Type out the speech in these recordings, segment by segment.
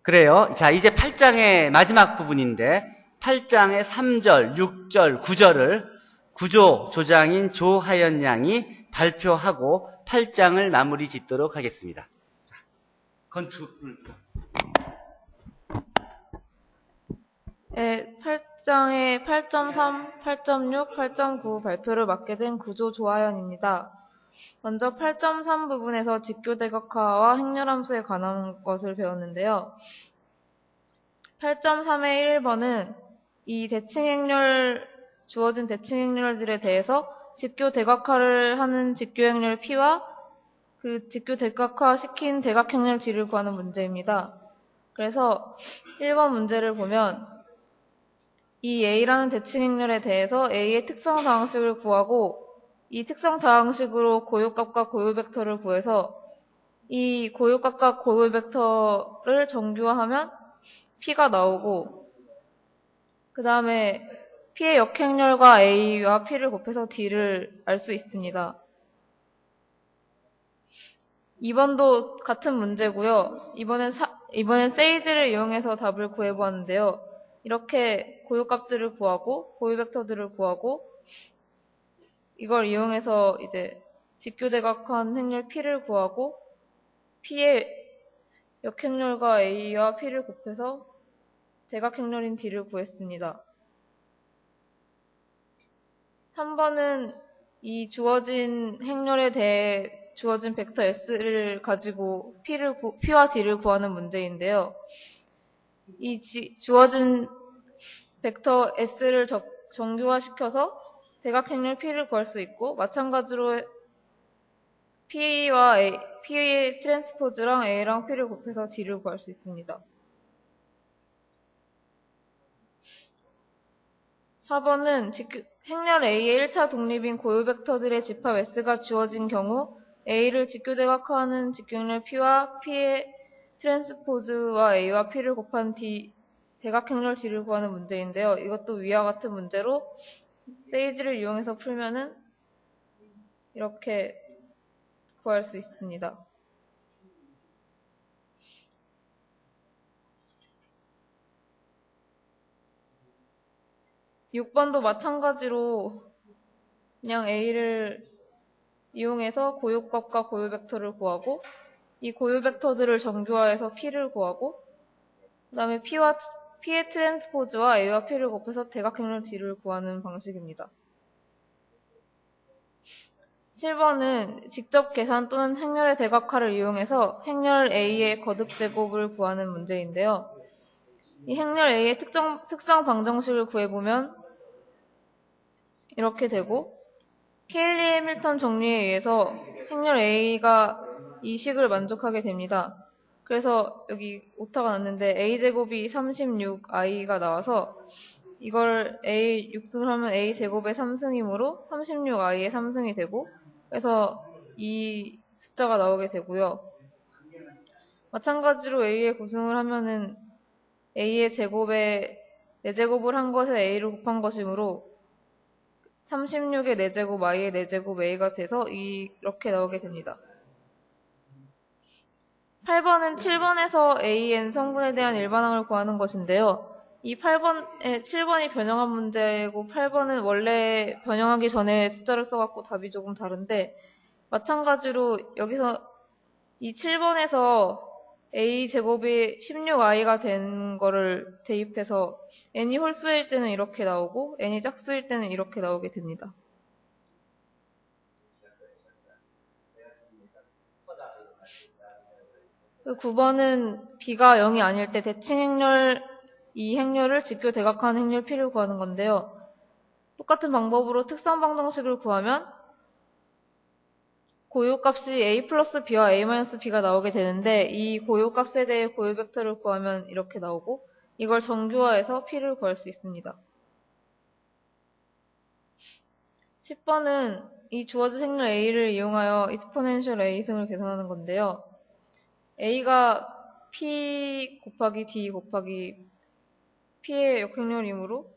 그래요. 자, 이제 8장의 마지막 부분인데 8장의 3절, 6절, 9절을 구조 조장인 조하연 양이 발표하고 8장을 마무리 짓도록 하겠습니다. 건축을. 네, 8장의 8.3, 8.6, 8.9 발표를 맡게 된 구조 조하연입니다. 먼저 8.3 부분에서 직교대각화와 행렬함수에 관한 것을 배웠는데요. 8.3의 1번은 이 주어진 대칭행렬들에 대해서 직교대각화를 하는 직교행렬 P와 그 직교대각화 시킨 대각행렬 G를 구하는 문제입니다. 그래서 1번 문제를 보면 이 A라는 대칭행렬에 대해서 A의 특성 다항식을 구하고 이 특성 다항식으로 고요값과 고요벡터를 구해서 이 고요값과 고요벡터를 정규화하면 P가 나오고 그 다음에 P의 역행렬과 A와 P를 곱해서 D를 알 수 있습니다. 2번도 같은 문제고요. 이번엔 세이지를 이용해서 답을 구해보았는데요. 이렇게 고요값들을 구하고 고요벡터들을 구하고 이걸 이용해서 이제 직교대각한 행렬 P를 구하고 P의 역행렬과 A와 P를 곱해서 대각행렬인 D를 구했습니다. 3번은 이 주어진 행렬에 대해 주어진 벡터 S를 가지고 P와 D를 구하는 문제인데요. 이 주어진 벡터 S를 정규화시켜서 대각행렬 P를 구할 수 있고 마찬가지로 P의 트랜스포즈랑 A랑 P를 곱해서 D를 구할 수 있습니다. 4번은 행렬 A의 1차 독립인 고유벡터들의 집합 S가 주어진 경우 A를 직교대각화하는 직경렬 P와 P의 트랜스포즈와 A와 P를 곱한 대각행렬 D를 구하는 문제인데요. 이것도 위와 같은 문제로 세이지를 이용해서 풀면은 이렇게 구할 수 있습니다. 6번도 마찬가지로 그냥 A를 이용해서 고요값과 고요벡터를 구하고 이 고요벡터들을 정규화해서 P를 구하고 그 다음에 P의 트랜스포즈와 A와 P를 곱해서 대각행렬 D를 구하는 방식입니다. 7번은 직접 계산 또는 행렬의 대각화를 이용해서 행렬 A의 거듭제곱을 구하는 문제인데요. 이 행렬 A의 특성 방정식을 구해보면 이렇게 되고 케일리 해밀턴 정리에 의해서 행렬 A가 이 식을 만족하게 됩니다. 그래서 여기 오타가 났는데 A제곱이 36i가 나와서 이걸 A 6승을 하면 A제곱의 3승이므로 36i의 3승이 되고 그래서 이 숫자가 나오게 되고요. 마찬가지로 A의 9승을 하면은 A의 제곱에 4제곱을 한 것에 A를 곱한 것이므로 36의 4제곱, i의 4제곱, a가 돼서 이렇게 나오게 됩니다. 8번은 7번에서 a,n 성분에 대한 일반항을 구하는 것인데요. 이 7번이 변형한 문제고 8번은 원래 변형하기 전에 숫자를 써갖고 답이 조금 다른데 마찬가지로 여기서 이 7번에서 a제곱이 16i가 된 거를 대입해서 n이 홀수일 때는 이렇게 나오고 n이 짝수일 때는 이렇게 나오게 됩니다. 9번은 b가 0이 아닐 때 대칭행렬 이 행렬을 직교 대각하는 행렬 P를 구하는 건데요. 똑같은 방법으로 특성 방정식을 구하면 고요값이 a 플러스 b와 a 마이너스 b가 나오게 되는데 이 고요값에 대해 고요벡터를 구하면 이렇게 나오고 이걸 정규화해서 P를 구할 수 있습니다. 10번은 이 주어진 행렬 a를 이용하여 exponential a승을 계산하는 건데요. a가 p 곱하기 d 곱하기 p의 역행렬이므로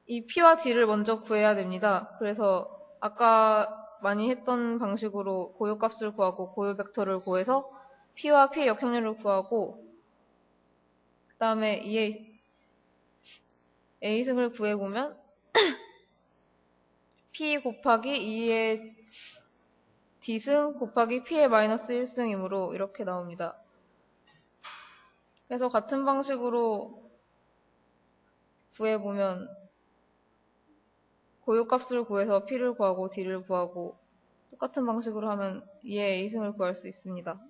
이 p와 d를 먼저 구해야 됩니다. 그래서 아까 많이 했던 방식으로 고요값을 구하고 고요벡터를 구해서 P와 P의 역행률을 구하고 그 다음에 2의 A승을 구해보면 P 곱하기 2의 D승 곱하기 P의 마이너스 1승이므로 이렇게 나옵니다. 그래서 같은 방식으로 구해보면 고유값을 구해서 P를 구하고 D를 구하고 똑같은 방식으로 하면 2의 A승을 구할 수 있습니다.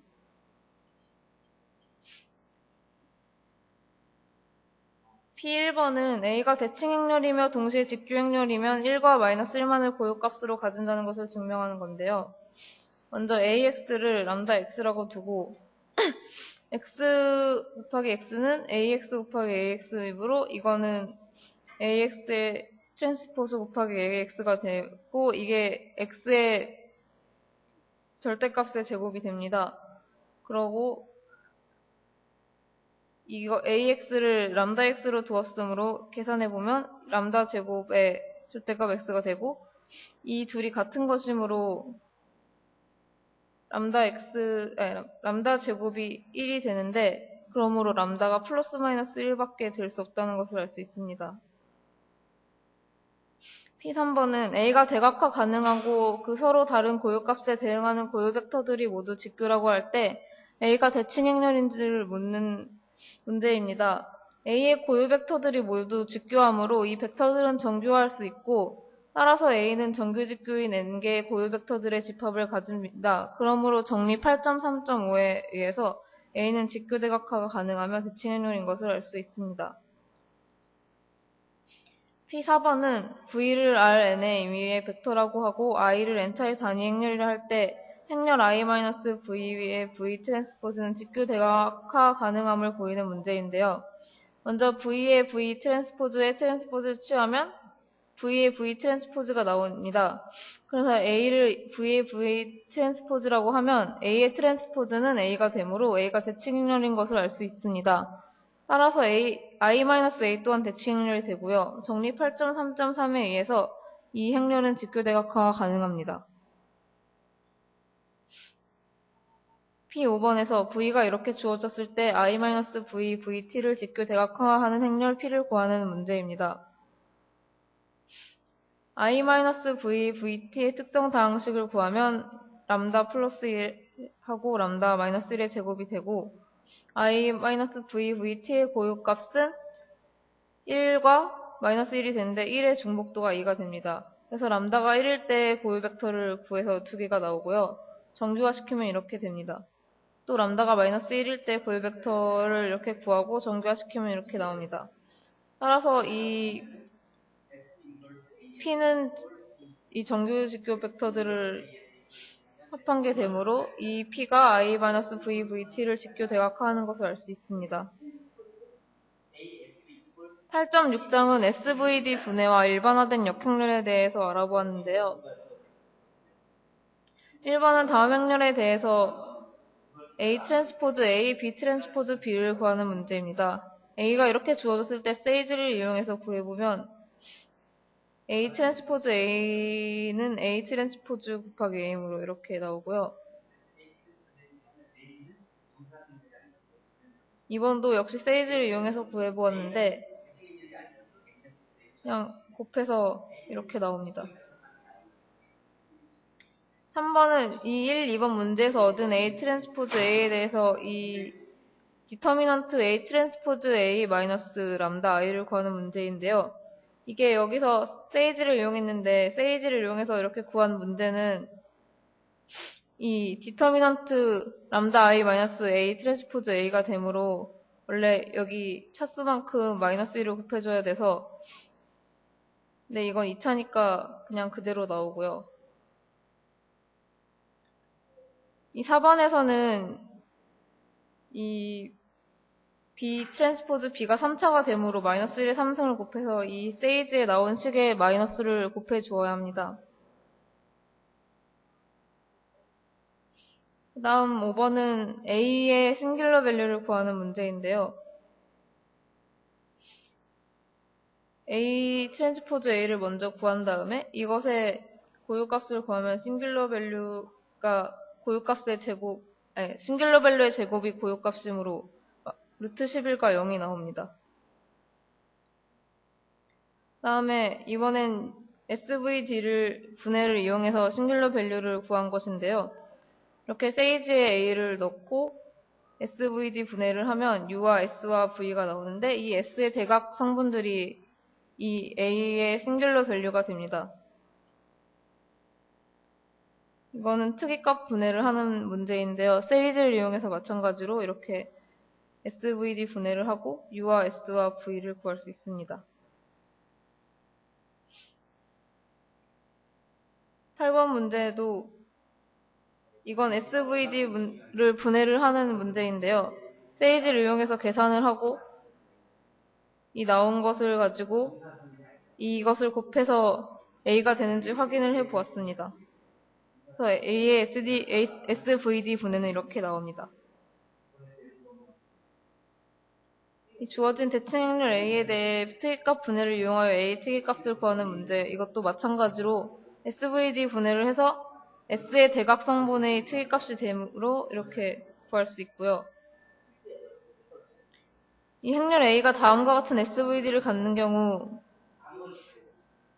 P1번은 A가 대칭행렬이며 동시에 직규행렬이면 1과 마이너스 1만을 고유값으로 가진다는 것을 증명하는 건데요. 먼저 AX를 람다 X라고 두고 X 곱하기 X는 AX 곱하기 AX이므로 이거는 AX의 트랜스포즈 곱하기 AX가 되고 이게 X의 절대값의 제곱이 됩니다. 그러고 이거 AX를 람다 X로 두었으므로 계산해보면 람다 제곱의 절대값 X가 되고 이 둘이 같은 것이므로 람다 제곱이 1이 되는데 그러므로 람다가 플러스 마이너스 1밖에 될 수 없다는 것을 알 수 있습니다. P3번은 A가 대각화 가능하고 그 서로 다른 고유값에 대응하는 고유 벡터들이 모두 직규라고 할 때 A가 대칭행렬인지를 묻는 문제입니다. A의 고유 벡터들이 모두 직규하므로 이 벡터들은 정규화할 수 있고 따라서 A는 정규직규인 n개의 고유 벡터들의 집합을 가집니다. 그러므로 정리 8.3.5에 의해서 A는 직규 대각화가 가능하며 대칭행렬인 것을 알 수 있습니다. P4번은 V를 Rn의 임의의 벡터라고 하고 i를 n차의 단위 행렬이라 할 때 행렬 i-v의 V 트랜스포즈는 직규 대각화 가능함을 보이는 문제인데요. 먼저 V의 V 트랜스포즈의 트랜스포즈를 취하면 V의 V 트랜스포즈가 나옵니다. 그래서 A를 V의 V 트랜스포즈라고 하면 A의 트랜스포즈는 A가 되므로 A가 대칭행렬인 것을 알 수 있습니다. 따라서 I-A 또한 대칭행렬이 되고요. 정리 8.3.3에 의해서 이 행렬은 직규 대각화가 가능합니다. P5번에서 V가 이렇게 주어졌을 때 I-V, VT를 직규 대각화하는 행렬 P를 구하는 문제입니다. I-V, VT의 특성 다항식을 구하면 람다 플러스 1하고 람다 마이너스 1의 제곱이 되고 I-V, VT의 고유값은 1과 마이너스 1이 되는데 1의 중복도가 2가 됩니다. 그래서 람다가 1일 때 고유 벡터를 구해서 2개가 나오고요. 정규화시키면 이렇게 됩니다. 또 람다가 마이너스 1일 때 고유 벡터를 이렇게 구하고 정규화시키면 이렇게 나옵니다. 따라서 이 P는 이 정규직교 벡터들을 합한 게 되므로 이 P가 I-V, VT를 직교 대각화하는 것을 알 수 있습니다. 8.6장은 SVD 분해와 일반화된 역행렬에 대해서 알아보았는데요. 1번은 다음 행렬에 대해서 A 트랜스포즈 A, B 트랜스포즈 B를 구하는 문제입니다. A가 이렇게 주어졌을 때 세이지를 이용해서 구해보면 A 트랜스포즈 A는 A 트랜스포즈 곱하기 A므로 이렇게 나오고요. 2번도 역시 세이지를 이용해서 구해보았는데 그냥 곱해서 이렇게 나옵니다. 3번은 이 1, 2번 문제에서 얻은 A 트랜스포즈 A에 대해서 이 디터미넌트 A 트랜스포즈 A 마이너스 람다 I를 구하는 문제인데요. 이게 여기서 세이지를 이용했는데 세이지를 이용해서 이렇게 구한 문제는 이 디터미넌트 람다 I 마이너스 A 트랜스포즈 A가 되므로 원래 여기 차수만큼 마이너스 1을 곱해줘야 돼서 근데 이건 2차니까 그냥 그대로 나오고요. 이 4번에서는 이 B 트랜스포즈 B가 3차가 되므로 마이너스 1의 3승을 곱해서 이 세이지에 나온 식의 마이너스를 곱해 주어야 합니다. 그 다음 5번은 A의 싱귤러 밸류를 구하는 문제인데요. A 트랜스포즈 A를 먼저 구한 다음에 이것의 고유값을 구하면 싱귤러 밸류가 고유값의 제곱 싱귤러 밸류의 제곱이 고유값이므로 루트 11과 0이 나옵니다. 다음에 이번엔 SVD를 분해를 이용해서 싱귤러 밸류를 구한 것인데요. 이렇게 세이지에 A를 넣고 SVD 분해를 하면 U와 S와 V가 나오는데 이 S의 대각 성분들이 이 A의 싱귤러 밸류가 됩니다. 이거는 특이값 분해를 하는 문제인데요. 세이지를 이용해서 마찬가지로 이렇게 SVD 분해를 하고 U와 S와 V를 구할 수 있습니다. 8번 문제도 이건 SVD를 분해를 하는 문제인데요. 세이지를 이용해서 계산을 하고 이 나온 것을 가지고 이것을 곱해서 A가 되는지 확인을 해 보았습니다. 그래서 A의 SVD 분해는 이렇게 나옵니다. 이 주어진 대칭 행렬 A에 대해 특이값 분해를 이용하여 A 특이값을 구하는 문제. 이것도 마찬가지로 SVD 분해를 해서 S의 대각 성분의 특이값이 되므로 이렇게 구할 수 있고요. 이 행렬 A가 다음과 같은 SVD를 갖는 경우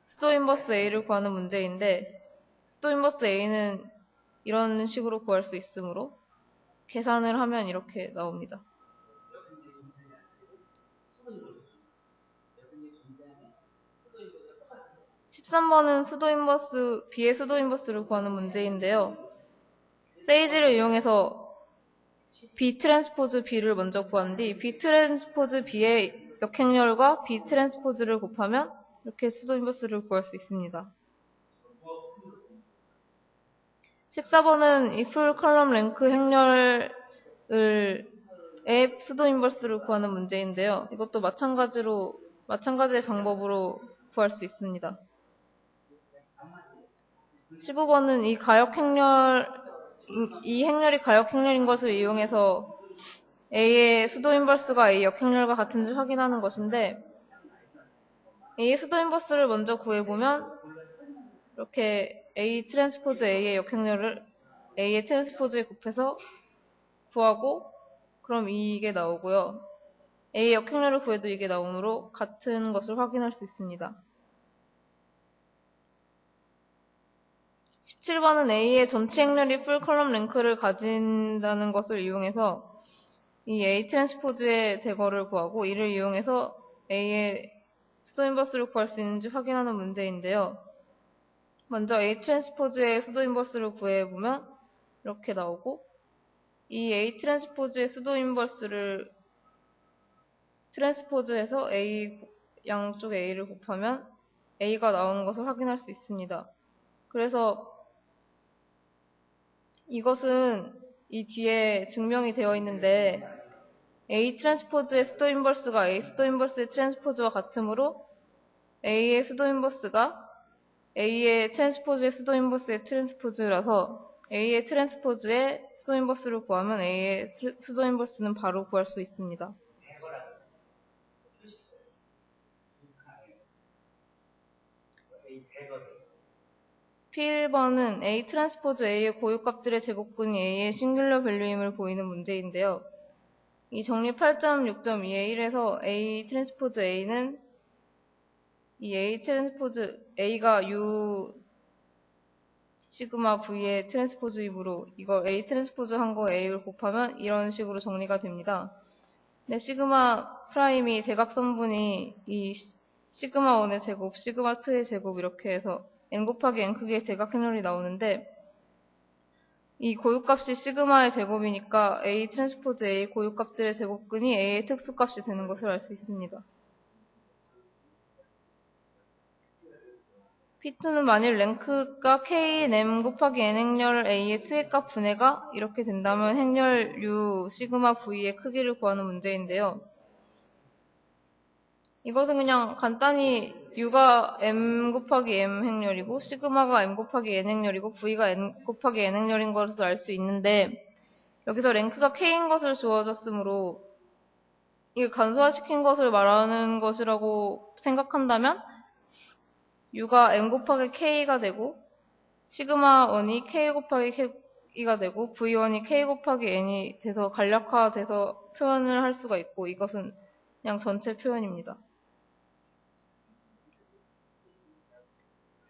수도 인버스 A를 구하는 문제인데 수도 인버스 A는 이런 식으로 구할 수 있으므로 계산을 하면 이렇게 나옵니다. 13번은 B의 수도 인버스를 구하는 문제인데요. 세이지를 이용해서 B 트랜스포즈 B를 먼저 구한 뒤 B 트랜스포즈 B의 역행렬과 B 트랜스포즈를 곱하면 이렇게 수도 인버스를 구할 수 있습니다. 14번은 이 풀 컬럼 랭크 행렬의 수도 인버스를 구하는 문제인데요. 이것도 마찬가지의 방법으로 구할 수 있습니다. 15번은 이 행렬이 가역 행렬인 것을 이용해서 A의 수도 인버스가 A 역행렬과 같은지 확인하는 것인데 A의 수도 인버스를 먼저 구해보면 이렇게 A 트랜스포즈 A의 역행렬을 A의 트랜스포즈에 곱해서 구하고 그럼 이게 나오고요. A의 역행렬을 구해도 이게 나오므로 같은 것을 확인할 수 있습니다. 17번은 A의 전체 행렬이 풀 컬럼 랭크를 가진다는 것을 이용해서 이 A 트랜스포즈의 대거를 구하고 이를 이용해서 A의 수도 인버스를 구할 수 있는지 확인하는 문제인데요. 먼저 A 트랜스포즈의 수도 인버스를 구해보면 이렇게 나오고 이 A 트랜스포즈의 수도 인버스를 트랜스포즈해서 양쪽 A를 곱하면 A가 나오는 것을 확인할 수 있습니다. 그래서 이것은 이 뒤에 증명이 되어 있는데 A 트랜스포즈의 수도 인버스가 A 수도 인버스의 트랜스포즈와 같으므로 A의 수도 인버스가 A의 트랜스포즈의 수도 인버스의 트랜스포즈라서 A의 트랜스포즈의 수도 인버스를 구하면 A의 수도 인버스는 바로 구할 수 있습니다. P1번은 A 트랜스포즈 A의 고유값들의 제곱근이 A의 싱귤러 밸류임을 보이는 문제인데요. 이 정리 8.6.2의 1에서 A 트랜스포즈 A는 이 A 트랜스포즈 A가 U 시그마 V의 트랜스포즈이므로 이걸 A 트랜스포즈 한 거 A를 곱하면 이런 식으로 정리가 됩니다. 근데 시그마 프라임이 대각선분이 이 시그마 1의 제곱, 시그마 2의 제곱 이렇게 해서 n 곱하기 n 크기의 대각행렬이 나오는데 이 고유값이 시그마의 제곱이니까 A 트랜스포즈 A 고유값들의 제곱근이 A의 특수값이 되는 것을 알 수 있습니다. P2는 만일 랭크가 K인 M 곱하기 N 행렬 A의 특이값 분해가 이렇게 된다면 행렬 U 시그마 V의 크기를 구하는 문제인데요. 이것은 그냥 간단히 U가 M 곱하기 M 행렬이고 시그마가 M 곱하기 N 행렬이고 V가 N 곱하기 N 행렬인 것을 알 수 있는데 여기서 랭크가 K인 것을 주어졌으므로 이게 간소화시킨 것을 말하는 것이라고 생각한다면 U가 M 곱하기 K가 되고 시그마 1이 K 곱하기 2가 되고 V1이 K 곱하기 N이 돼서 간략화돼서 표현을 할 수가 있고 이것은 그냥 전체 표현입니다.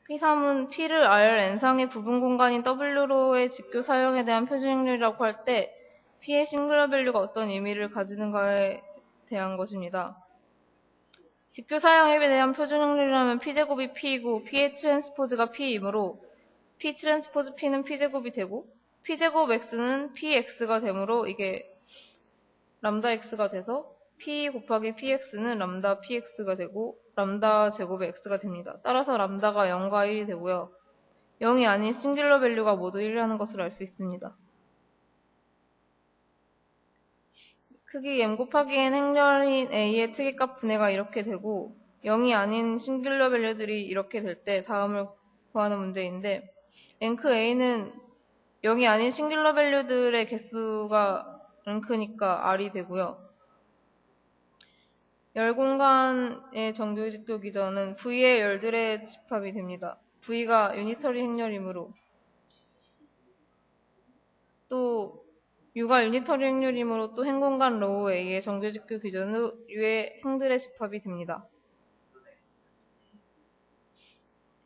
P3은 P를 R N상의 부분 공간인 W로의 직교 사용에 대한 표준행렬이라고 할 때 P의 싱글러 밸류가 어떤 의미를 가지는가에 대한 것입니다. 직교 사용에 대한 표준행렬이라면 P제곱이 P이고 P의 트랜스포즈가 P이므로 P 트랜스포즈 P는 P제곱이 되고 P제곱 X는 PX가 되므로 이게 람다 X가 돼서 P 곱하기 PX는 람다 PX가 되고 람다 제곱의 X가 됩니다. 따라서 람다가 0과 1이 되고요. 0이 아닌 싱귤러 밸류가 모두 1이라는 것을 알 수 있습니다. 크기 M 곱하기 N 행렬인 A의 특이값 분해가 이렇게 되고 0이 아닌 싱귤러 밸류들이 이렇게 될 때 다음을 구하는 문제인데 랭크 A는 0이 아닌 싱귤러 밸류들의 개수가 랭크니까 R이 되고요. 열 공간의 정규직교 기전은 V의 열들의 집합이 됩니다. V가 유니터리 행렬이므로 또 U가 유니터리 행렬이므로 또 행공간 로우 A의 정규직교 기전은 U의 행들의 집합이 됩니다.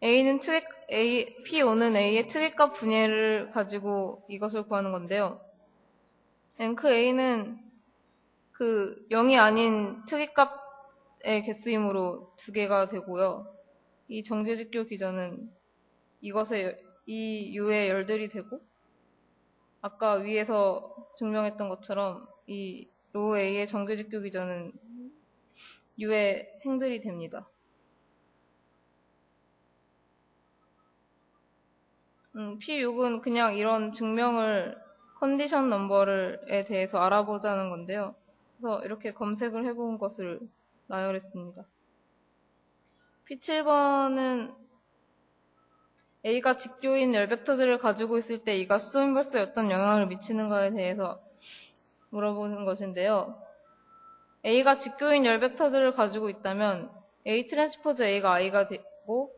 P5는 A의 특이값 분해를 가지고 이것을 구하는 건데요. 랭크 A는 0이 아닌 특이값의 개수이므로 2개가 되고요. 이 정규직교 기전은 이 U의 열들이 되고 아까 위에서 증명했던 것처럼 이 로우 A의 정규직교 기전은 U의 행들이 됩니다. P6은 그냥 이런 증명을 컨디션 넘버에 대해서 알아보자는 건데요. 그래서 이렇게 검색을 해본 것을 나열했습니다. P7번은 A가 직교인 열벡터들을 가지고 있을 때 이가 수소 인버스에 어떤 영향을 미치는가에 대해서 물어보는 것인데요. A가 직교인 열벡터들을 가지고 있다면 A 트랜스포즈 A가 I가 되고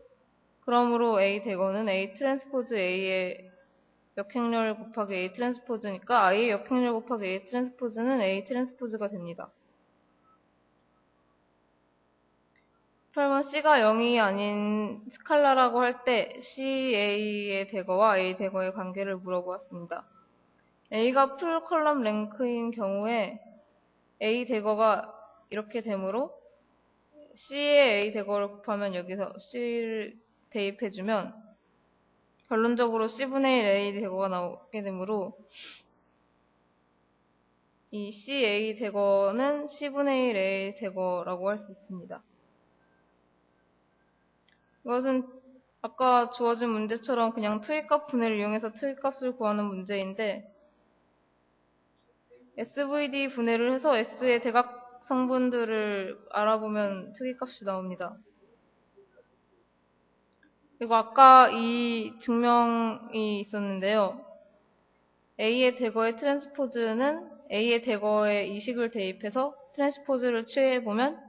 그러므로 A 대거는 A 트랜스포즈 A의 역행렬 곱하기 A 트랜스포즈니까 I의 역행렬 곱하기 A 트랜스포즈는 A 트랜스포즈가 됩니다. 8번 C가 0이 아닌 스칼라라고 할 때 CA의 대거와 A 대거의 관계를 물어보았습니다. A가 풀 컬럼 랭크인 경우에 A 대거가 이렇게 되므로 C의 A 대거를 곱하면 여기서 C를 대입해주면 결론적으로 C분의 1 A 대거가 나오게 되므로 이 CA 대거는 C분의 1 A 대거라고 할 수 있습니다. 이것은 아까 주어진 문제처럼 그냥 특이값 분해를 이용해서 특이값을 구하는 문제인데 SVD 분해를 해서 S의 대각 성분들을 알아보면 특이값이 나옵니다. 그리고 아까 이 증명이 있었는데요. A의 대거의 트랜스포즈는 A의 대거에 이식을 대입해서 트랜스포즈를 취해보면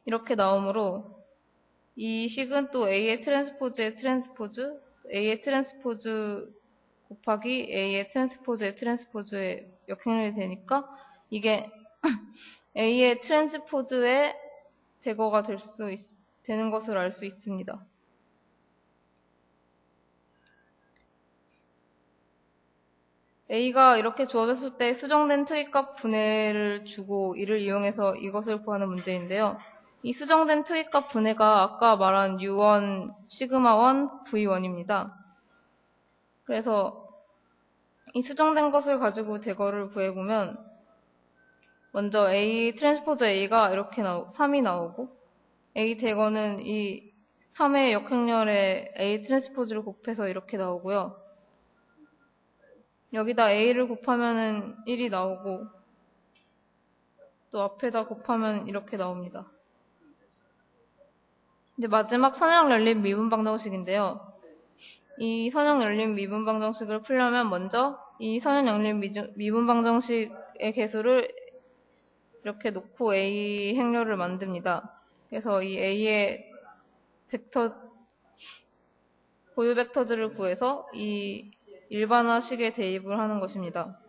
이렇게 나오므로 이 식은 또 A의 트랜스포즈의 트랜스포즈, A의 트랜스포즈 곱하기 A의 트랜스포즈의 트랜스포즈의 역행렬이 되니까 이게 A의 트랜스포즈의 대거가 되는 것을 알 수 있습니다. A가 이렇게 주어졌을 때 수정된 특이값 분해를 주고 이를 이용해서 이것을 구하는 문제인데요. 이 수정된 특이값 분해가 아까 말한 U1, 시그마1, V1입니다. 그래서 이 수정된 것을 가지고 대거를 구해보면 먼저 A 트랜스포즈 A가 이렇게 3이 나오고 A 대거는 이 3의 역행렬에 A 트랜스포즈를 곱해서 이렇게 나오고요. 여기다 A를 곱하면은 1이 나오고 또 앞에다 곱하면 이렇게 나옵니다. 이제 마지막 선형 열린 미분 방정식인데요. 이 선형 열린 미분 방정식을 풀려면 먼저 이 선형 열린 미분 방정식의 개수를 이렇게 놓고 A 행렬을 만듭니다. 그래서 이 A의 고유 벡터들을 구해서 이 일반화식에 대입을 하는 것입니다.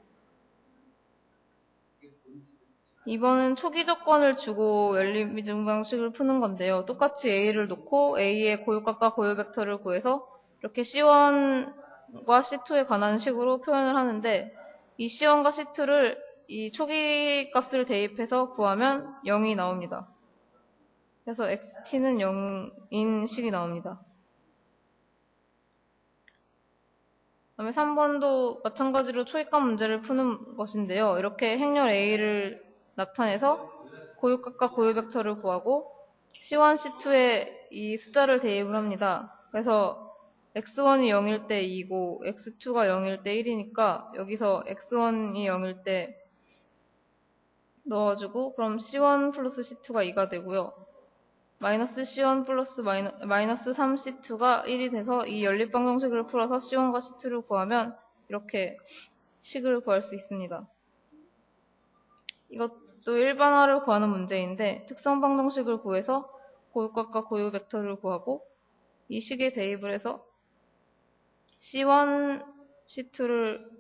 2번은 초기 조건을 주고 연립미분 방식을 푸는 건데요. 똑같이 A를 놓고 A의 고유값과 고유 벡터를 구해서 이렇게 C1과 C2에 관한 식으로 표현을 하는데, 이 C1과 C2를 이 초기 값을 대입해서 구하면 0이 나옵니다. 그래서 XT는 0인 식이 나옵니다. 그다음에 3번도 마찬가지로 초기값 문제를 푸는 것인데요. 이렇게 행렬 A를 나타내서 고유값과 고유 벡터를 구하고 C1, C2에 이 숫자를 대입을 합니다. 그래서 X1이 0일 때 2고 X2가 0일 때 1이니까 여기서 X1이 0일 때 넣어주고, 그럼 C1 플러스 C2가 2가 되고요. 마이너스 C1 플러스 마이너스 3C2가 1이 돼서 이 연립방정식을 풀어서 C1과 C2를 구하면 이렇게 식을 구할 수 있습니다. 이것도 일반화를 구하는 문제인데, 특성방정식을 구해서 고유값과 고유 벡터를 구하고 이 식에 대입을 해서 C1, C2를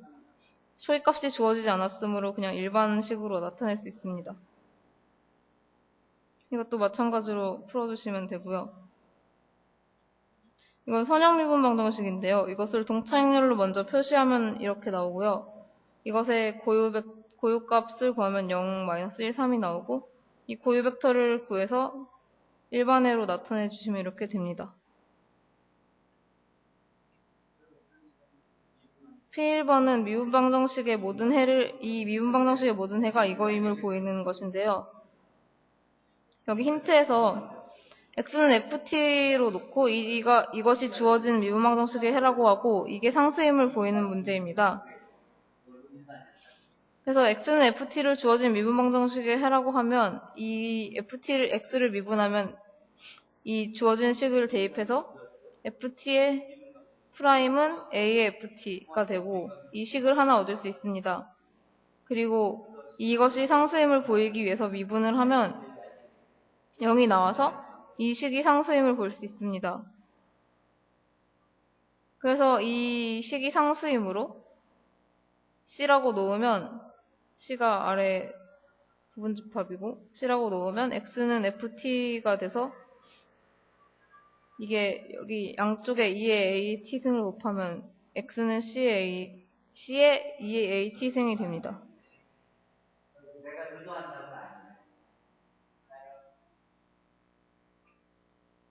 초기값이 주어지지 않았으므로 그냥 일반식으로 나타낼 수 있습니다. 이것도 마찬가지로 풀어주시면 되고요. 이건 선형미분 방정식인데요. 이것을 동차행렬로 먼저 표시하면 이렇게 나오고요. 이것의 고유값을 구하면 0, 1, 3이 나오고, 이 고유 벡터를 구해서 일반회로 나타내 주시면 이렇게 됩니다. P1번은 미분방정식의 모든 해를, 이 미분방정식의 모든 해가 이거임을 보이는 것인데요. 여기 힌트에서 x는 ft로 놓고 이것이 주어진 미분방정식의 해라고 하고, 이게 상수임을 보이는 문제입니다. 그래서 x는 ft를 주어진 미분방정식의 해라고 하면 이 x를 미분하면 이 주어진 식을 대입해서 ft의 프라임은 a의 ft가 되고 이 식을 하나 얻을 수 있습니다. 그리고 이것이 상수임을 보이기 위해서 미분을 하면 0이 나와서 이 식이 상수임을 볼 수 있습니다. 그래서 이 식이 상수임으로 C라고 놓으면 C가 아래 부분집합이고 C라고 놓으면 X는 FT가 돼서 이게 여기 양쪽에 2의 AT승을 곱하면 X는 C의 2의 AT승이 됩니다.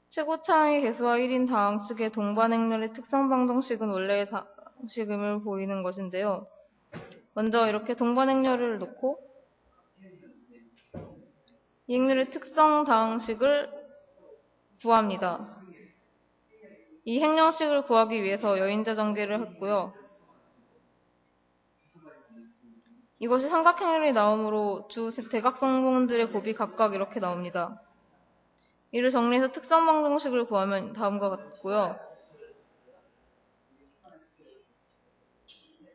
최고차항의 개수와 1인 다항식의 동반행렬의 특성방정식은 원래의 다항식임을 보이는 것인데요. 먼저 이렇게 동반행렬을 놓고 이 행렬의 특성 다항식을 구합니다. 이 행렬식을 구하기 위해서 여인자 전개를 했고요. 이것이 삼각행렬이 나오므로 주 대각선분들의 곱이 각각 이렇게 나옵니다. 이를 정리해서 특성방정식을 구하면 다음과 같고요.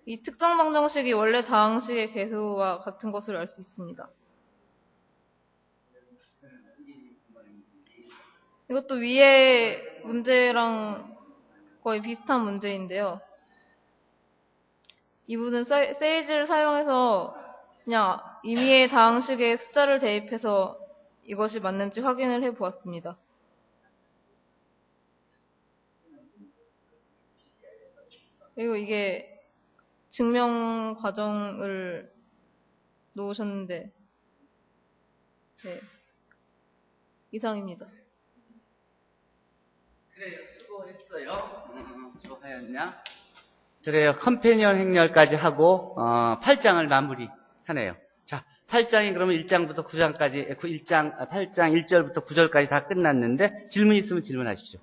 이 특성방정식이 원래 다항식의 개수와 같은 것을 알 수 있습니다. 이것도 위에 문제랑 거의 비슷한 문제인데요. 이분은 세이지를 사용해서 그냥 임의의 다항식의 숫자를 대입해서 이것이 맞는지 확인을 해 보았습니다. 그리고 이게 증명 과정을 놓으셨는데, 네, 이상입니다. 그래요. 수고했어요. 조하였냐? 그래요. 컴패니언 행렬까지 하고 8장을 마무리하네요. 자, 8장이 그러면 1장부터 9장까지 8장 1절부터 9절까지 다 끝났는데 질문 있으면 질문하십시오.